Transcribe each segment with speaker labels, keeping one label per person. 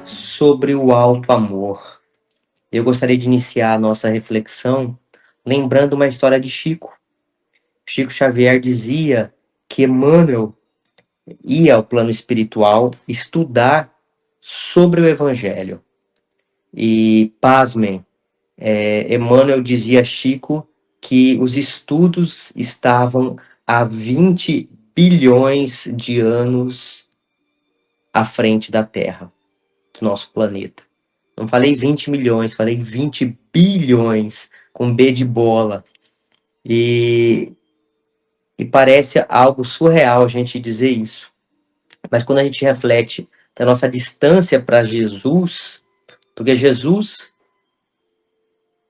Speaker 1: Sobre o alto amor. Eu gostaria de iniciar a nossa reflexão lembrando uma história de Chico. Chico Xavier dizia que Emmanuel ia ao plano espiritual estudar sobre o Evangelho. E, pasmem, Emmanuel dizia a Chico que os estudos estavam há 20 bilhões de anos à frente da Terra, do nosso planeta. Não falei 20 milhões, falei 20 bilhões, com B de bola. E parece algo surreal a gente dizer isso. Mas quando a gente reflete da nossa distância para Jesus, porque Jesus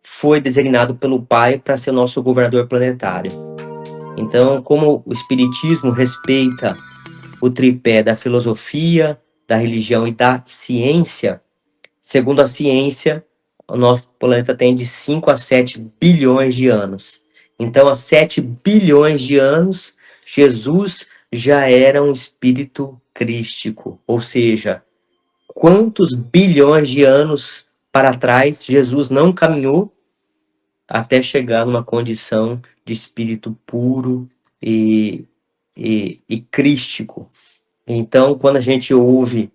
Speaker 1: foi designado pelo Pai para ser o nosso governador planetário. Então, como o Espiritismo respeita o tripé da filosofia, da religião e da ciência, segundo a ciência, o nosso planeta tem de 5 a 7 bilhões de anos. Então, há 7 bilhões de anos, Jesus já era um espírito crístico. Ou seja, quantos bilhões de anos para trás Jesus não caminhou até chegar numa condição de espírito puro e crístico. Então, quando a gente ouve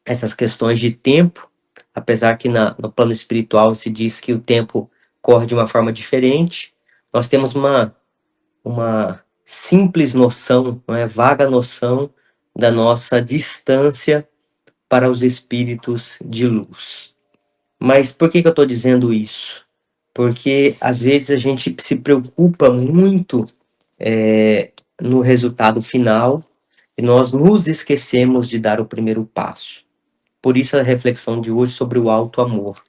Speaker 1: essas questões de tempo, apesar que no plano espiritual se diz que o tempo corre de uma forma diferente, nós temos uma simples noção, vaga noção da nossa distância para os espíritos de luz. Mas por que eu estou dizendo isso? Porque às vezes a gente se preocupa muito no resultado final e nós nos esquecemos de dar o primeiro passo. Por isso a reflexão de hoje sobre o alto amor.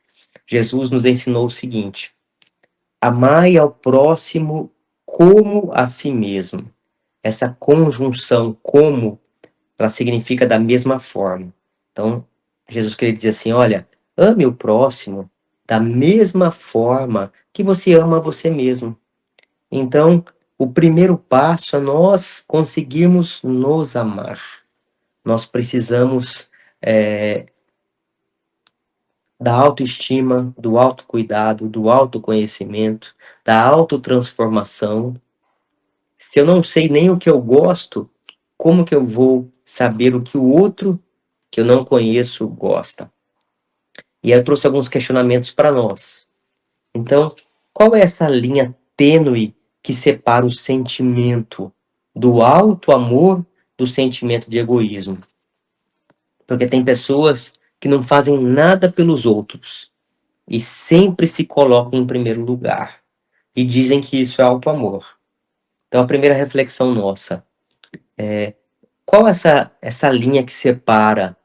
Speaker 1: Jesus nos ensinou o seguinte: amai ao próximo como a si mesmo. Essa conjunção como, ela significa da mesma forma. Então, Jesus queria dizer assim, olha, ame o próximo da mesma forma que você ama você mesmo. Então, o primeiro passo é nós conseguirmos nos amar. Nós precisamos da autoestima, do autocuidado, do autoconhecimento, da autotransformação. Se eu não sei nem o que eu gosto, como que eu vou saber o que o outro que eu não conheço gosta? E aí eu trouxe alguns questionamentos para nós. Então, qual é essa linha tênue que separa o sentimento do alto amor do sentimento de egoísmo? Porque tem pessoas que não fazem nada pelos outros e sempre se colocam em primeiro lugar e dizem que isso é alto amor. Então, a primeira reflexão nossa é: qual essa linha que separa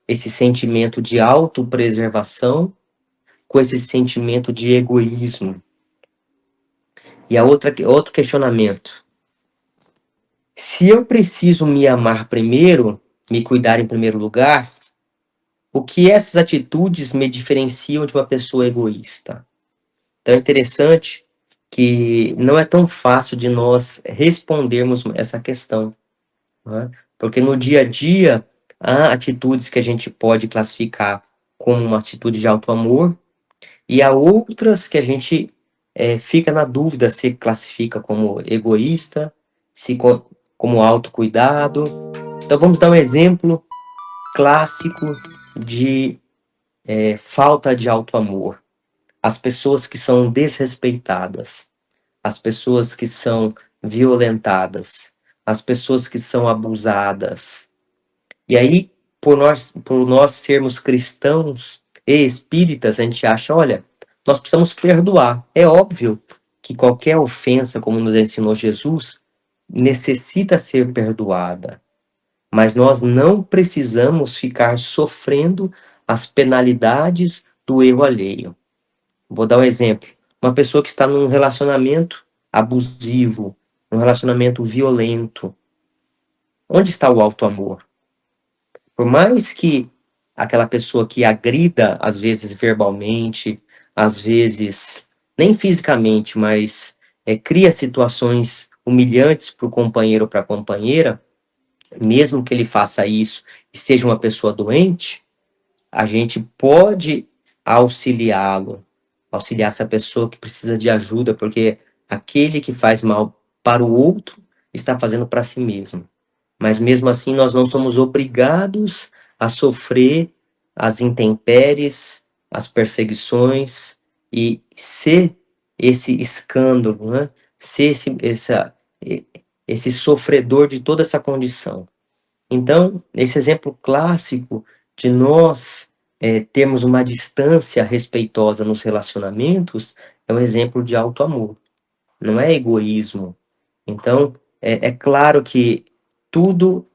Speaker 1: esse sentimento de autopreservação com esse sentimento de egoísmo? E outro questionamento: se eu preciso me amar primeiro, me cuidar em primeiro lugar, o que essas atitudes me diferenciam de uma pessoa egoísta? Então é interessante que não é tão fácil de nós respondermos essa questão, né? Porque no dia a dia há atitudes que a gente pode classificar como uma atitude de alto amor e há outras que a gente fica na dúvida se classifica como egoísta, como autocuidado. Então vamos dar um exemplo clássico de falta de alto amor. As pessoas que são desrespeitadas, as pessoas que são violentadas, as pessoas que são abusadas. E aí, por nós sermos cristãos e espíritas, a gente acha, olha, nós precisamos perdoar. É óbvio que qualquer ofensa, como nos ensinou Jesus, necessita ser perdoada. Mas nós não precisamos ficar sofrendo as penalidades do erro alheio. Vou dar um exemplo. Uma pessoa que está num relacionamento abusivo, num relacionamento violento. Onde está o alto amor? Por mais que aquela pessoa que agrida, às vezes verbalmente, às vezes nem fisicamente, mas cria situações humilhantes para o companheiro ou para a companheira, mesmo que ele faça isso e seja uma pessoa doente, a gente pode auxiliá-lo, auxiliar essa pessoa que precisa de ajuda, porque aquele que faz mal para o outro está fazendo para si mesmo. Mas mesmo assim, nós não somos obrigados a sofrer as intempéries, as perseguições e ser esse escândalo, né? Ser esse sofredor de toda essa condição. Então, esse exemplo clássico de nós termos uma distância respeitosa nos relacionamentos é um exemplo de alto amor, não é egoísmo. Então, é claro que tudo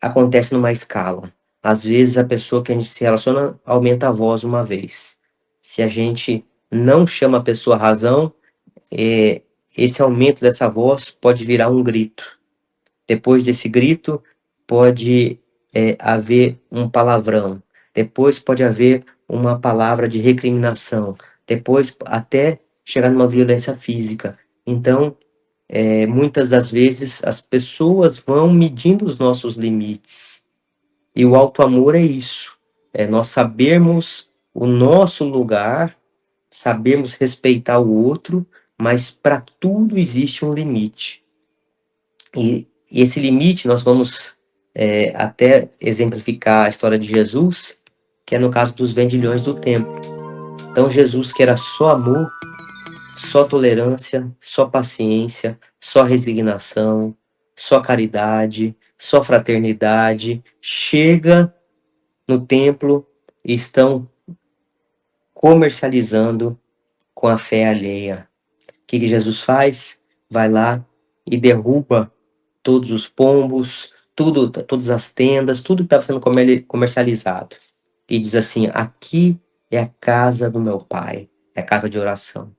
Speaker 1: acontece numa escala. Às vezes, a pessoa que a gente se relaciona aumenta a voz uma vez. Se a gente não chama a pessoa à razão, esse aumento dessa voz pode virar um grito. Depois desse grito, pode haver um palavrão. Depois pode haver uma palavra de recriminação. Depois, até chegar numa violência física. Então, muitas das vezes, as pessoas vão medindo os nossos limites. E o alto amor é isso. É nós sabermos o nosso lugar, sabermos respeitar o outro, mas para tudo existe um limite. E esse limite nós vamos até exemplificar a história de Jesus, que é no caso dos vendilhões do templo. Então Jesus, que era só amor, só tolerância, só paciência, só resignação, só caridade, só fraternidade, chega no templo e estão comercializando com a fé alheia. O que Jesus faz? Vai lá e derruba todos os pombos, tudo, todas as tendas, tudo que estava sendo comercializado. E diz assim: aqui é a casa do meu pai, é a casa de oração.